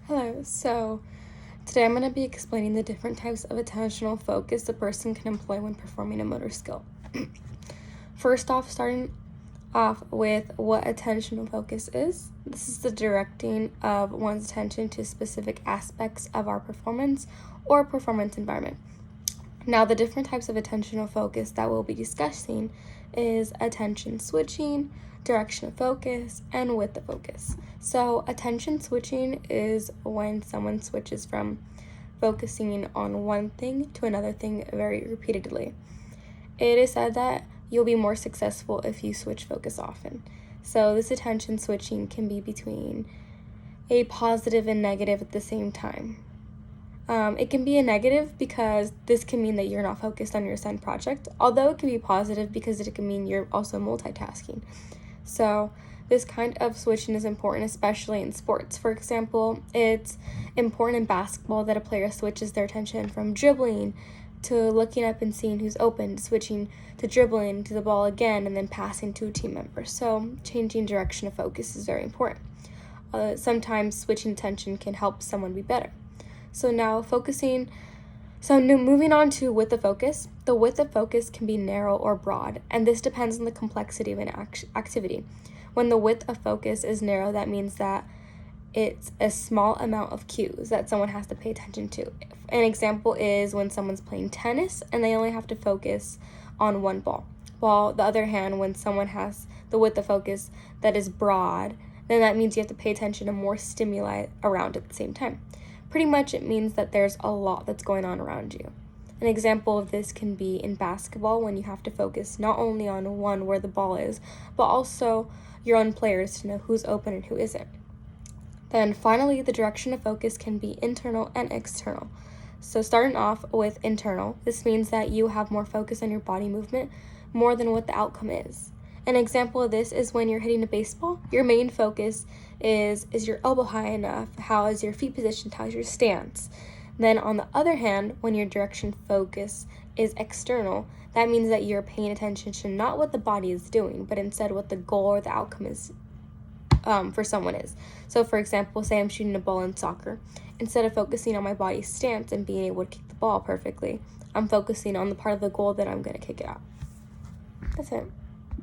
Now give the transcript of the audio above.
Hello, so today I'm going to be explaining the different types of attentional focus a person can employ when performing a motor skill. First off, starting off with what attentional focus is. This is the directing of one's attention to specific aspects of our performance or performance environment. Now, the different types of attentional focus that we'll be discussing is attention switching, direction of focus, and width of focus. So, attention switching is when someone switches from focusing on one thing to another thing very repeatedly. It is said that you'll be more successful if you switch focus often. So, this attention switching can be between a positive and negative at the same time. It can be a negative because this can mean that you're not focused on your assigned project, although it can be positive because it can mean you're also multitasking. So this kind of switching is important, especially in sports. For example, it's important in basketball that a player switches their attention from dribbling to looking up and seeing who's open, switching to dribbling to the ball again, and then passing to a team member. So changing direction of focus is very important. Sometimes switching attention can help someone be better. So now moving on to width of focus. The width of focus can be narrow or broad, and this depends on the complexity of an activity. When the width of focus is narrow, that means that it's a small amount of cues that someone has to pay attention to. An example is when someone's playing tennis and they only have to focus on one ball. While the other hand, when someone has the width of focus that is broad, then that means you have to pay attention to more stimuli around at the same time. Pretty much it means that there's a lot that's going on around you. An example of this can be in basketball when you have to focus not only on one where the ball is, but also your own players to know who's open and who isn't. Then finally, the direction of focus can be internal and external. So starting off with internal, this means that you have more focus on your body movement more than what the outcome is. An example of this is when you're hitting a baseball, your main focus is your elbow high enough? How is your feet positioned? How's your stance? Then on the other hand, when your direction focus is external, that means that you're paying attention to not what the body is doing, but instead what the goal or the outcome is for someone is. So for example, say I'm shooting a ball in soccer. Instead of focusing on my body's stance and being able to kick the ball perfectly, I'm focusing on the part of the goal that I'm going to kick it out. That's it.